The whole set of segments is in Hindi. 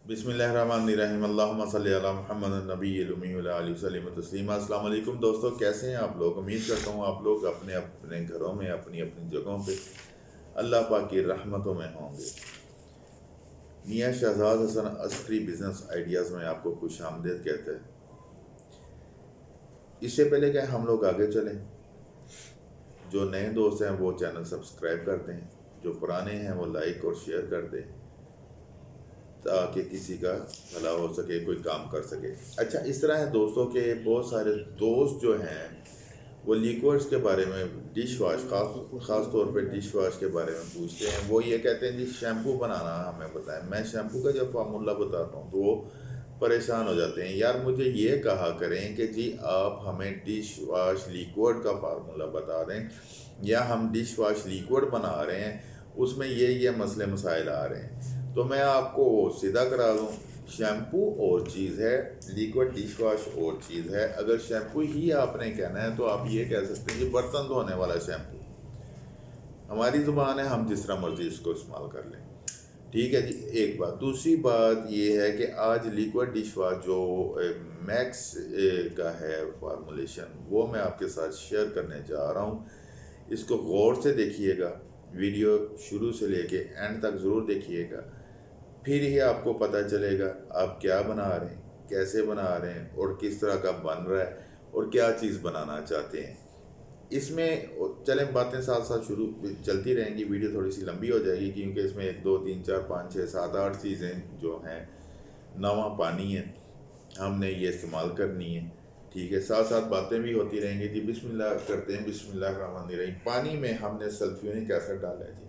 बिस्मिल्लाहिर्रहमानिर्रहीम अल्लाहुम्मा सल्लि अला मुहम्मद नबील उम्मी व अला आलिहि वसल्लम तस्लीमा। अस्सलाम वालेकुम दोस्तों, कैसे हैं आप लोग। उम्मीद करता हूँ आप लोग अपने अपने घरों में अपनी अपनी जगहों पे अल्लाह पाक की रहमतों में होंगे। मियाँ शहजाद हसन अस्करी बिज़नेस आइडियाज़ में आपको खुश आमदीद कहते हैं। इससे पहले कि हम लोग आगे चलें, जो नए दोस्त हैं वो चैनल सब्सक्राइब कर दें, जो पुराने हैं वो लाइक और शेयर कर दें ताकि किसी का भला हो सके, कोई काम कर सके। अच्छा, इस तरह है दोस्तों के बहुत सारे दोस्त जो हैं वो लिक्विड्स के बारे में, डिश वाश ख़ास तौर पे डिश वाश के बारे में पूछते हैं। वो ये कहते हैं जी शैम्पू बनाना हमें बताएं। मैं शैम्पू का जब फार्मूला बताता हूँ तो वो परेशान हो जाते हैं। यार मुझे ये कहा करें कि जी आप हमें डिश वाश लिक्विड का फार्मूला बता दें, या हम डिश वाश लिक्विड बना रहे हैं उसमें ये मसले मसाइल आ रहे हैं तो मैं आपको सीधा करा दूँ। शैम्पू और चीज़ है, लिक्विड डिश वाश और चीज़ है। अगर शैम्पू ही आपने कहना है तो आप ये कह सकते हैं कि बर्तन धोने वाला शैम्पू। हमारी ज़ुबान है, हम जिस तरह मर्जी इसको इस्तेमाल कर लें, ठीक है जी। एक बात। दूसरी बात ये है कि आज लिक्विड डिश वाश जो मैक्स का है फार्मूलेशन, वो मैं आपके साथ शेयर करने जा रहा हूँ। इसको गौर से देखिएगा, वीडियो शुरू से लेके एंड तक ज़रूर देखिएगा, फिर ही आपको पता चलेगा आप क्या बना रहे हैं, कैसे बना रहे हैं और किस तरह का बन रहा है और क्या चीज़ बनाना चाहते हैं। इसमें चलें बातें साथ साथ शुरू चलती रहेंगी, वीडियो थोड़ी सी लंबी हो जाएगी क्योंकि इसमें 1 2 3 4 5 6 7 8 चीज़ें जो हैं, नवा पानी है, हमने ये इस्तेमाल करनी है, ठीक है। साथ साथ बातें भी होती रहेंगी जी। बिस्मिल्लाह करते हैं, बिस्मिल्लाहिर्रहमानिर्रहीम। पानी में हमने सल्फ्यूरिक एसिड डाला है जी,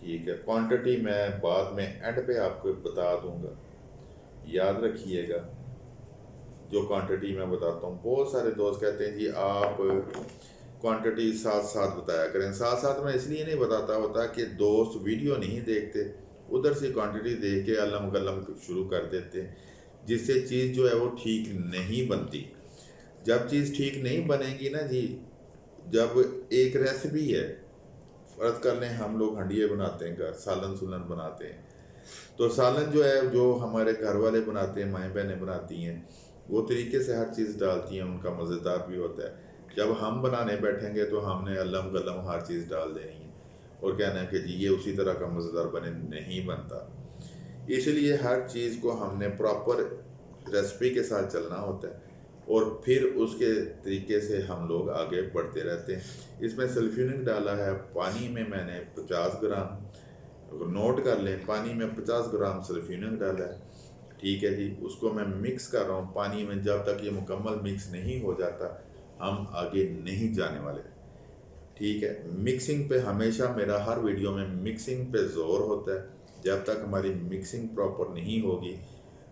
ठीक है। क्वांटिटी मैं बाद में एंड पे आपको बता दूंगा, याद रखिएगा जो क्वांटिटी मैं बताता हूँ। बहुत सारे दोस्त कहते हैं जी आप क्वांटिटी साथ साथ बताया करें। साथ साथ मैं इसलिए नहीं बताता होता कि दोस्त वीडियो नहीं देखते, उधर से क्वांटिटी देख के अल्लम गल्लम शुरू कर देते हैं, जिससे चीज़ जो है वो ठीक नहीं बनती। जब चीज़ ठीक नहीं बनेगी ना जी, जब एक रेसिपी है, फ़र्ज़ कर लें हम लोग हंडिये बनाते हैं, घर सालन सुलन बनाते हैं, तो सालन जो है जो हमारे घर वाले बनाते हैं, माएँ बहनें बनाती हैं, वो तरीके से हर चीज़ डालती हैं, उनका मज़ेदार भी होता है। जब हम बनाने बैठेंगे तो हमने अल्लम गल्लम हर चीज़ डाल देनी है और कहना है कि जी ये उसी तरह का मज़ेदार बने, नहीं बनता। इसलिए हर चीज़ को हमने प्रॉपर रेसिपी के साथ चलना होता है और फिर उसके तरीके से हम लोग आगे बढ़ते रहते हैं। इसमें सल्फ्यूरिक डाला है पानी में, मैंने 50 ग्राम, नोट कर लें, पानी में 50 ग्राम सल्फ्यूरिक डाला है, ठीक है जी। उसको मैं मिक्स कर रहा हूँ पानी में। जब तक ये मुकम्मल मिक्स नहीं हो जाता हम आगे नहीं जाने वाले, ठीक है। मिक्सिंग पे हमेशा मेरा हर वीडियो में मिक्सिंग पे ज़ोर होता है। जब तक हमारी मिक्सिंग प्रॉपर नहीं होगी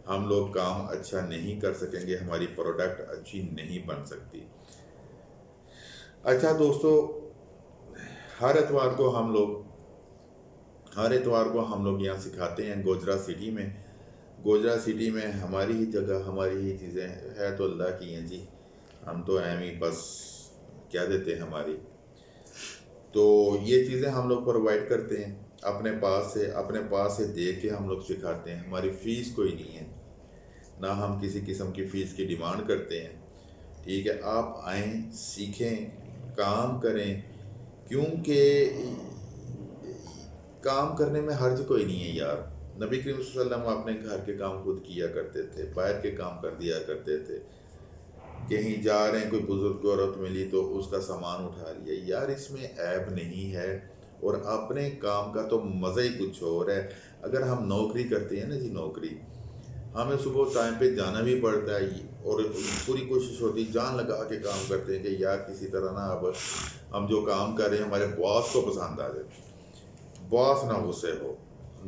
हम लोग काम अच्छा नहीं कर सकेंगे, हमारी प्रोडक्ट अच्छी नहीं बन सकती। अच्छा दोस्तों, हर एतवार को हम लोग यहाँ सिखाते हैं गोजरा सिटी में। गोजरा सिटी में हमारी ही जगह, हमारी ही चीज़ें है तो अल्लाह की हैं जी, हम तो एम ही बस क्या देते हैं हमारी। तो ये चीज़ें हम लोग प्रोवाइड करते हैं अपने पास से दे के हम लोग सिखाते हैं। हमारी फ़ीस कोई नहीं है, ना हम किसी किस्म की फ़ीस की डिमांड करते हैं, ठीक है। आप आएँ, सीखें, काम करें, क्योंकि काम करने में हर्ज कोई नहीं है यार। नबी करीम सल्लल्लाहु अलैहि वसल्लम अपने घर के काम खुद किया करते थे, बाहर के काम कर दिया करते थे। कहीं जा रहे हैं, कोई बुजुर्ग औरत मिली तो उसका सामान उठा लिया, यार इसमें ऐब नहीं है। और अपने काम का तो मज़ा ही कुछ और है। अगर हम नौकरी करते हैं ना जी, नौकरी, हमें सुबह टाइम पे जाना भी पड़ता है और पूरी कोशिश होती है, जान लगा के काम करते हैं कि यार किसी तरह ना अब हम जो काम कर रहे हैं हमारे बॉस को पसंद आ जाए, बॉस ना गुस्से हो,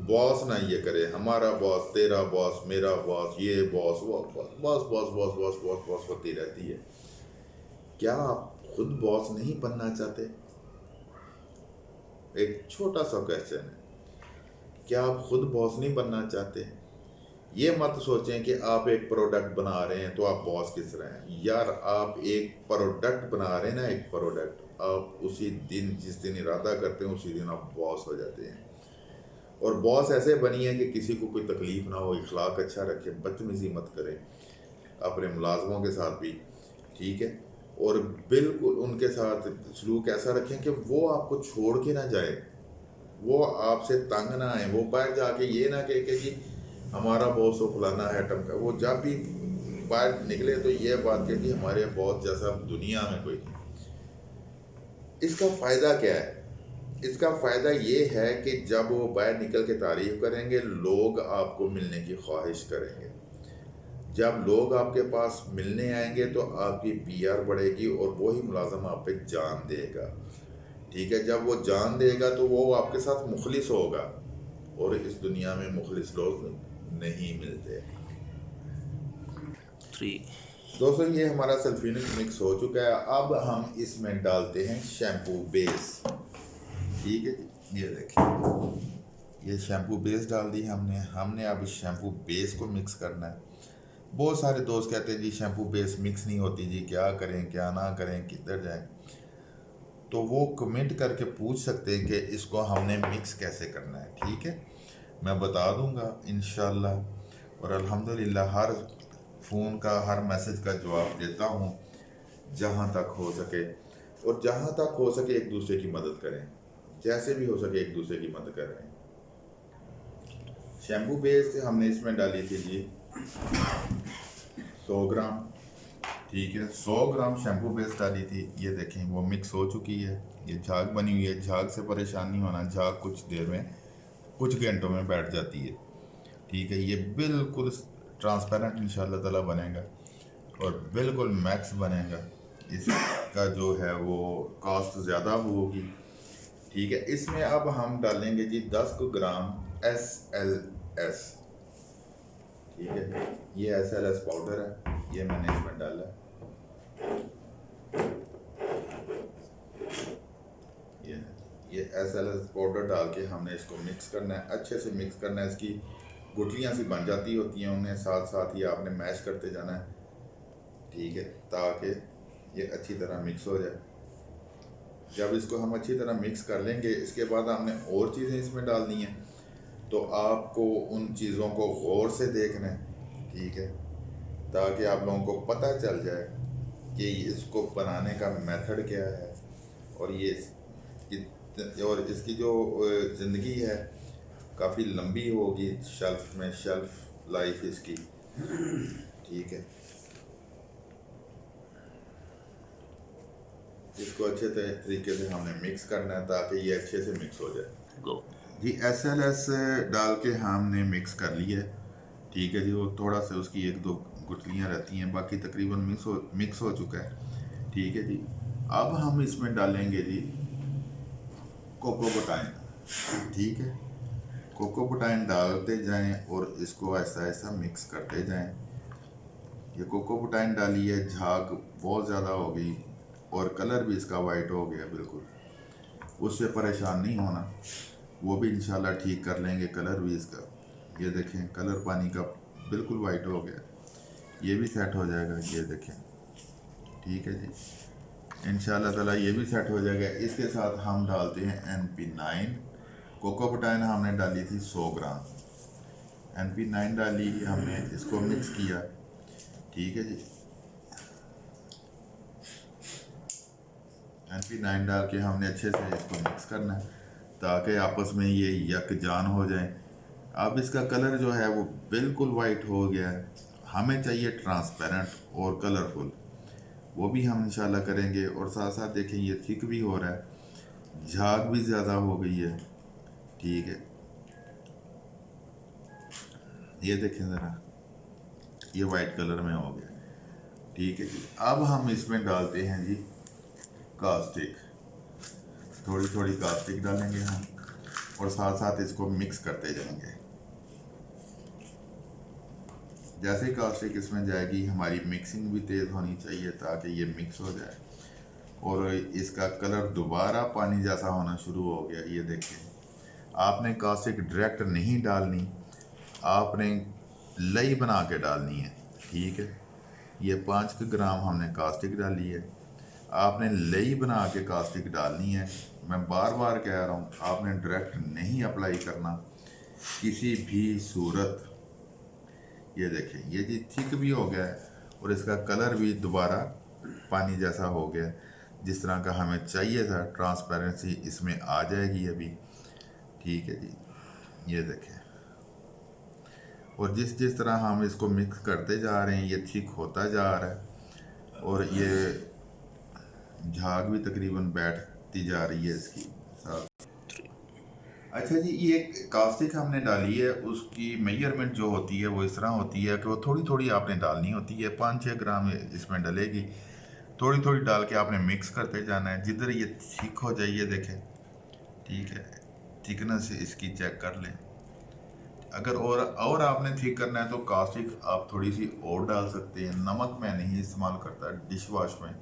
बॉस ना ये करे, हमारा बॉस, तेरा बॉस, मेरा बॉस, ये बॉस, वो boss, boss boss boss boss boss boss होती रहती है। क्या आप खुद बॉस नहीं बनना चाहते? एक छोटा सा क्वेश्चन है, क्या आप खुद बॉस नहीं बनना चाहते? ये मत सोचें कि आप एक प्रोडक्ट बना रहे हैं तो आप बॉस किस तरह हैं। यार आप एक प्रोडक्ट बना रहे हैं ना, एक प्रोडक्ट, आप उसी दिन जिस दिन इरादा करते हैं उसी दिन आप बॉस हो जाते हैं। और बॉस ऐसे बनी है कि किसी को कोई तकलीफ़ ना हो, इखलाक अच्छा रखें, बदतमीज़ी मत करें अपने मुलाजमों के साथ भी, ठीक है। और बिल्कुल उनके साथ सलूक ऐसा रखें कि वो आपको छोड़ के ना जाए, वो आपसे तंग ना आए, वो बाहर जाके ये ना कहे कि जी हमारा बॉस हो फलाना है टमका। वो जब भी बाहर निकले तो ये बात कहे कि हमारे बॉस जैसा दुनिया में कोई नहीं। इसका फ़ायदा क्या है? इसका फ़ायदा ये है कि जब वो बाहर निकल के तारीफ़ करेंगे, लोग आपको मिलने की ख्वाहिश करेंगे। जब लोग आपके पास मिलने आएंगे तो आपकी पीआर बढ़ेगी और वही मुलाजम आप पे जान देगा, ठीक है। जब वो जान देगा तो वो आपके साथ मुखलिस होगा, और इस दुनिया में मुखलिस लोग नहीं मिलते। 3 दोस्तों ये हमारा सल्फिनिक मिक्स हो चुका है। अब हम इसमें डालते हैं शैम्पू बेस, ठीक है जी। ये देखिए, ये शैम्पू बेस डाल दी हमने अब इस शैम्पू बेस को मिक्स करना है। बहुत सारे दोस्त कहते हैं जी शैम्पू बेस मिक्स नहीं होती जी, क्या करें क्या ना करें, किधर जाएं। तो वो कमेंट करके पूछ सकते हैं कि इसको हमने मिक्स कैसे करना है, ठीक है। मैं बता दूंगा इंशाल्लाह। और अल्हम्दुलिल्लाह हर फ़ोन का, हर मैसेज का जवाब देता हूँ जहाँ तक हो सके। और जहाँ तक हो सके एक दूसरे की मदद करें, जैसे भी हो सके एक दूसरे की मदद करें। शैम्पू बेस हमने इसमें डाली थी जी 100 ग्राम, ठीक है। 100 ग्राम शैम्पू बेस डाली थी। ये देखें वो मिक्स हो चुकी है, ये झाग बनी हुई है। झाग से परेशान नहीं होना, झाग कुछ देर में, कुछ घंटों में बैठ जाती है, ठीक है। ये बिल्कुल ट्रांसपेरेंट इंशाल्लाह ताला बनेगा और बिल्कुल मैक्स बनेगा। इसका जो है वो कॉस्ट ज़्यादा होगी, ठीक है। इसमें अब हम डालेंगे जी 10 ग्राम SLS, ठीक है। ये SLS पाउडर है, ये मैंने इसमें डाला है। ये SLS पाउडर डाल के हमने इसको मिक्स करना है, अच्छे से मिक्स करना है। इसकी गुठलियाँ सी बन जाती होती हैं, उन्हें साथ साथ ही आपने मैश करते जाना है, ठीक है, ताकि ये अच्छी तरह मिक्स हो जाए। जब इसको हम अच्छी तरह मिक्स कर लेंगे, इसके बाद हमने और चीज़ें इसमें डालनी हैं, तो आपको उन चीज़ों को गौर से देखना है, ठीक है, ताकि आप लोगों को पता चल जाए कि इसको बनाने का मेथड क्या है। और और इसकी जो ज़िंदगी है काफ़ी लंबी होगी, शेल्फ लाइफ इसकी, ठीक है। इसको अच्छे तरीके से हमने मिक्स करना है ताकि ये अच्छे से मिक्स हो जाए। गो जी SLS डाल के हमने मिक्स कर लिया है, ठीक है जी। वो थोड़ा सा उसकी 1-2 गुठलियाँ रहती हैं, बाकी तकरीबन मिक्स हो चुका है, ठीक है जी। अब हम इसमें डालेंगे जी कोकोबुटाइन, ठीक है। कोकोबुटाइन डालते जाएं और इसको ऐसा ऐसा मिक्स करते जाएं। ये कोकोबुटाइन डाली है, झाग बहुत ज़्यादा हो गई और कलर भी इसका वाइट हो गया बिल्कुल, उससे परेशान नहीं होना, वो भी इंशाल्लाह ठीक कर लेंगे कलर भी इसका। ये देखें कलर पानी का बिल्कुल वाइट हो गया, ये भी सेट हो जाएगा, ये देखें, ठीक है जी। इंशाल्लाह ताला ये भी सेट हो जाएगा। इसके साथ हम डालते हैं NP9। कोकोबुटाइन हमने डाली थी 100 ग्राम, NP9 डाली हमने, इसको मिक्स किया, ठीक है जी। NP9 डाल के हमने अच्छे से इसको मिक्स करना है ताकि आपस में ये यकजान हो जाए। अब इसका कलर जो है वो बिल्कुल वाइट हो गया है, हमें चाहिए ट्रांसपेरेंट और कलरफुल, वो भी हम इंशाल्लाह करेंगे। और साथ साथ देखें ये थिक भी हो रहा है, झाग भी ज़्यादा हो गई है, ठीक है। ये देखें ज़रा, ये वाइट कलर में हो गया, ठीक है जी। अब हम इसमें डालते हैं जी कास्टिक, थोड़ी थोड़ी कास्टिक डालेंगे हम और साथ साथ इसको मिक्स करते जाएंगे। जैसे ही कास्टिक इसमें जाएगी हमारी मिक्सिंग भी तेज़ होनी चाहिए ताकि ये मिक्स हो जाए और इसका कलर दोबारा पानी जैसा होना शुरू हो गया। ये देखिए, आपने कास्टिक डायरेक्ट नहीं डालनी, आपने लई बना के डालनी है, ठीक है। ये 5 ग्राम हमने कास्टिक डाली है, आपने लई बना के कास्टिक डालनी है। मैं बार बार कह रहा हूँ, आपने डायरेक्ट नहीं अप्लाई करना, किसी भी सूरत। ये देखें, ये जी थिक भी हो गया है और इसका कलर भी दोबारा पानी जैसा हो गया, जिस तरह का हमें चाहिए था। ट्रांसपेरेंसी इसमें आ जाएगी अभी। ठीक है जी, ये देखें। और जिस जिस तरह हम इसको मिक्स करते जा रहे हैं ये थिक होता जा रहा है और ये झाग भी तकरीबन बैठती जा रही है इसकी साथ। अच्छा जी, ये कास्टिक हमने डाली है, उसकी मेजरमेंट जो होती है वो इस तरह होती है कि वो थोड़ी थोड़ी आपने डालनी होती है। 5-6 ग्राम इसमें डलेगी, थोड़ी थोड़ी डाल के आपने मिक्स करते जाना है जिधर ये थिक हो जाइए। देखें, ठीक है, थिकनेस इसकी चेक कर लें। अगर और आपने थिक करना है तो कास्टिक आप थोड़ी सी और डाल सकते हैं। नमक मैं नहीं इस्तेमाल करता डिश वॉश में,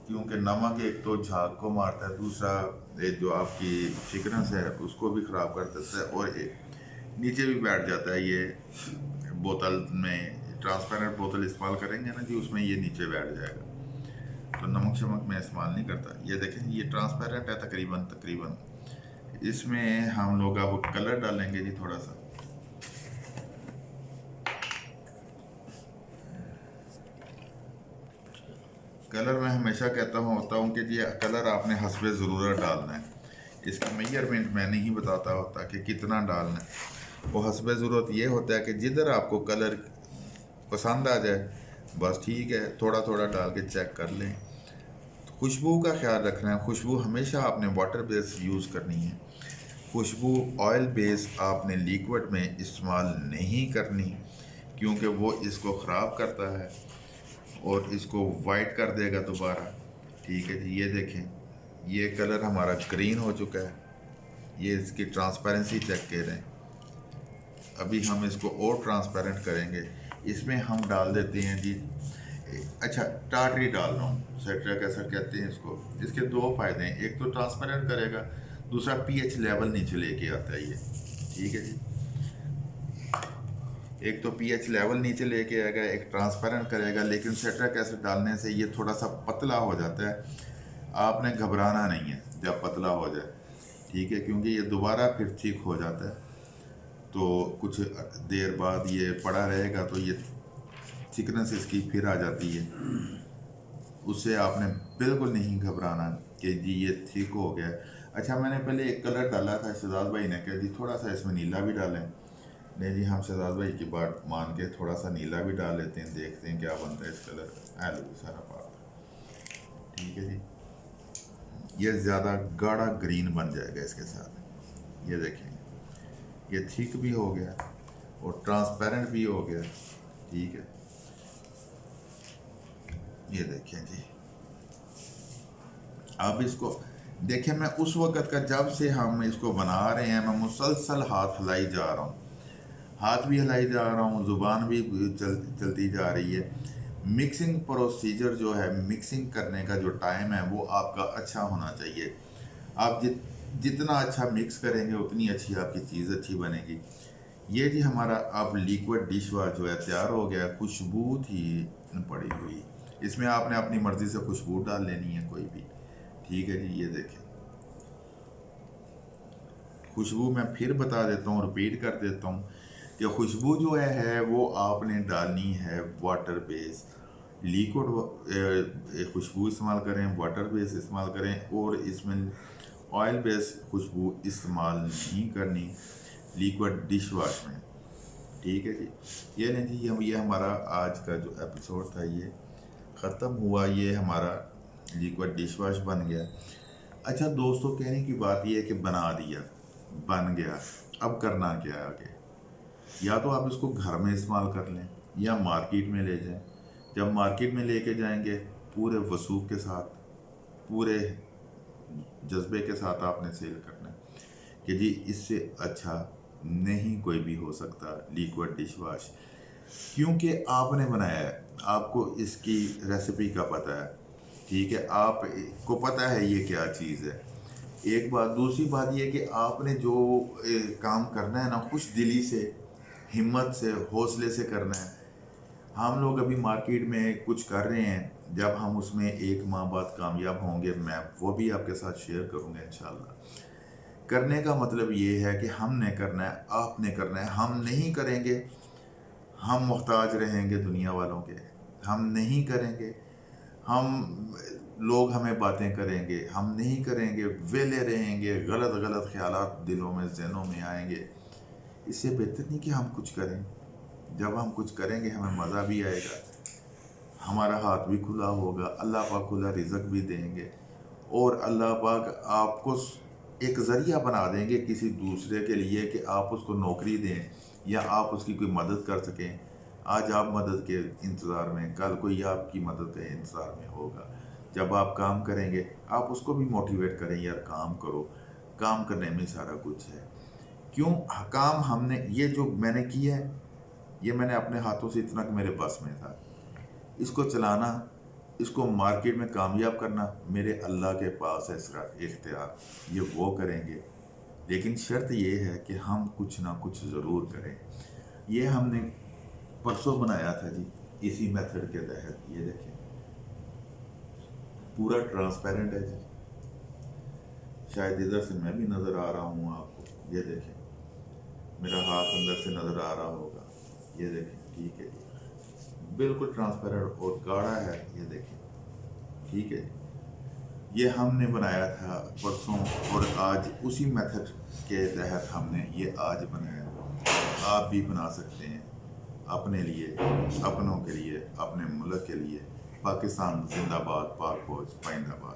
क्योंकि नमक एक तो झाग को मारता है, दूसरा जो आपकी थिकनेस है उसको भी ख़राब कर देता है और नीचे भी बैठ जाता है। ये बोतल में ट्रांसपेरेंट बोतल इस्तेमाल करेंगे ना जी, उसमें ये नीचे बैठ जाएगा। तो नमक शमक मैं इस्तेमाल नहीं करता। ये देखें, ये ट्रांसपेरेंट है तकरीबन तकरीबन। इसमें हम लोग अब कलर डालेंगे जी थोड़ा सा। कलर मैं हमेशा कहता हूँ कि जी कलर आपने हस्बे ज़रूरत डालना है। इसका मेजरमेंट मैं नहीं बताता होता कि कितना डालना है। वो हस्बे ज़रूरत ये होता है कि जिधर आपको कलर पसंद आ जाए बस ठीक है, थोड़ा थोड़ा डाल के चेक कर लें। खुशबू का ख्याल रखना है। खुशबू हमेशा आपने वाटर बेस यूज़ करनी है। खुशबू ऑयल बेस आपने लिक्विड में इस्तेमाल नहीं करनी, क्योंकि वो इसको ख़राब करता है और इसको वाइट कर देगा दोबारा। ठीक है जी, ये देखें, ये कलर हमारा ग्रीन हो चुका है। ये इसकी ट्रांसपेरेंसी चेक करें। अभी हम इसको और ट्रांसपेरेंट करेंगे। इसमें हम डाल देते हैं जी, अच्छा टाटरी डाल रहा हूँ, सेट्रिक एसिड कहते हैं इसको। इसके दो फ़ायदे हैं, एक तो ट्रांसपेरेंट करेगा, दूसरा पीएच लेवल नीचे लेके आता है ये। ठीक है जी, एक तो पीएच लेवल नीचे लेके आएगा, एक ट्रांसपेरेंट करेगा। लेकिन सेट्रिक एसिड डालने से ये थोड़ा सा पतला हो जाता है। आपने घबराना नहीं है जब पतला हो जाए, ठीक है, क्योंकि ये दोबारा फिर ठीक हो जाता है। तो कुछ देर बाद ये पड़ा रहेगा तो ये थिकनेस इसकी फिर आ जाती है। उससे आपने बिल्कुल नहीं घबराना कि जी ये ठीक हो गया। अच्छा, मैंने पहले एक कलर डाला था, शहजाद भाई ने कहा जी थोड़ा सा इसमें नीला भी डालें। नहीं जी, हम शहजाद भाई की बात मान के थोड़ा सा नीला भी डाल लेते हैं, देखते हैं क्या बनता है इस कलर। आलू सारा पार्ट, ठीक है जी। ये ज़्यादा गाढ़ा ग्रीन बन जाएगा इसके साथ। ये देखें, ये थिक भी हो गया और ट्रांसपेरेंट भी हो गया। ठीक है, ये देखें जी। अब इसको देखें, मैं उस वक़्त का जब से हम इसको बना रहे हैं मैं मुसलसल हाथ हिलाई जा रहा हूँ, हाथ भी हिलाई जा रहा हूँ, ज़ुबान भी चलती जा रही है। मिक्सिंग प्रोसीजर जो है, मिक्सिंग करने का जो टाइम है वो आपका अच्छा होना चाहिए। आप जितना अच्छा मिक्स करेंगे उतनी अच्छी आपकी चीज़ अच्छी बनेगी। ये जी हमारा अब लिक्विड डिश वॉश जो है तैयार हो गया। खुशबू थी पड़ी हुई, इसमें आपने अपनी मर्ज़ी से खुशबू डाल लेनी है कोई भी। ठीक है जी, ये देखें, खुशबू मैं फिर बता देता हूँ, रिपीट कर देता हूँ कि खुशबू जो है वो आपने डालनी है वाटर बेस। लिक्विड खुशबू इस्तेमाल करें, वाटर बेस इस्तेमाल करें, और इसमें ऑयल बेस खुशबू इस्तेमाल नहीं करनी लिक्विड डिश वॉश में। ठीक है जी, ये नहीं जी, हम ये हमारा आज का जो एपिसोड था ये ख़त्म हुआ। ये हमारा लिक्विड डिश वॉश बन गया। अच्छा दोस्तों, कहने की बात ये है कि बना दिया, बन गया, अब करना क्या है आगे? या तो आप इसको घर में इस्तेमाल कर लें या मार्केट में ले जाएं। जब मार्केट में लेके जाएंगे पूरे वसूख के साथ, पूरे जज्बे के साथ आपने सेल करना है कि जी इससे अच्छा नहीं कोई भी हो सकता लिक्विड डिश वॉश, क्योंकि आपने बनाया है, आपको इसकी रेसिपी का पता है। ठीक है, आपको पता है ये क्या चीज़ है। एक बात, दूसरी बात ये कि आपने जो काम करना है ना, खुश दिली से, हिम्मत से, हौसले से करना है। हम लोग अभी मार्केट में कुछ कर रहे हैं, जब हम उसमें 1 माह बाद कामयाब होंगे मैं वो भी आपके साथ शेयर करूँगा इंशाल्लाह। करने का मतलब ये है कि हमने करना है, आपने करना है। हम नहीं करेंगे, हम मोहताज रहेंगे दुनिया वालों के। हम नहीं करेंगे, हम लोग हमें बातें करेंगे। हम नहीं करेंगे, वेले रहेंगे, गलत गलत ख्यालात दिलों में जहनों में आएंगे। इससे बेहतर नहीं कि हम कुछ करें। जब हम कुछ करेंगे हमें मज़ा भी आएगा, हमारा हाथ भी खुला होगा, अल्लाह पाक खुला रिज़्क भी देंगे, और अल्लाह पाक आपको एक ज़रिया बना देंगे किसी दूसरे के लिए कि आप उसको नौकरी दें या आप उसकी कोई मदद कर सकें। आज आप मदद के इंतज़ार में, कल कोई आपकी मदद के इंतज़ार में होगा। जब आप काम करेंगे आप उसको भी मोटिवेट करें, यार काम करो, काम करने में सारा कुछ है। क्यों काम हमने ये जो मैंने किया है, ये मैंने अपने हाथों से, इतना कि मेरे बस में था, इसको चलाना, इसको मार्केट में कामयाब करना मेरे अल्लाह के पास है इसका इख्तियार। ये वो करेंगे, लेकिन शर्त ये है कि हम कुछ ना कुछ ज़रूर करें। ये हमने परसों बनाया था जी, इसी मेथड के तहत। ये देखें, पूरा ट्रांसपेरेंट है जी। शायद इधर से मैं भी नज़र आ रहा हूँ आपको। ये देखें, मेरा हाथ अंदर से नज़र आ रहा होगा। ये देखें, ठीक है जी, बिल्कुल ट्रांसपेरेंट और गाढ़ा है। ये देखें, ठीक है। ये हमने बनाया था परसों, और आज उसी मेथड के तहत हमने ये आज बनाया। आप भी बना सकते हैं अपने लिए, अपनों के लिए, अपने मुल्क के लिए। पाकिस्तान जिंदाबाद, पाक फौज पाइंदाबाद।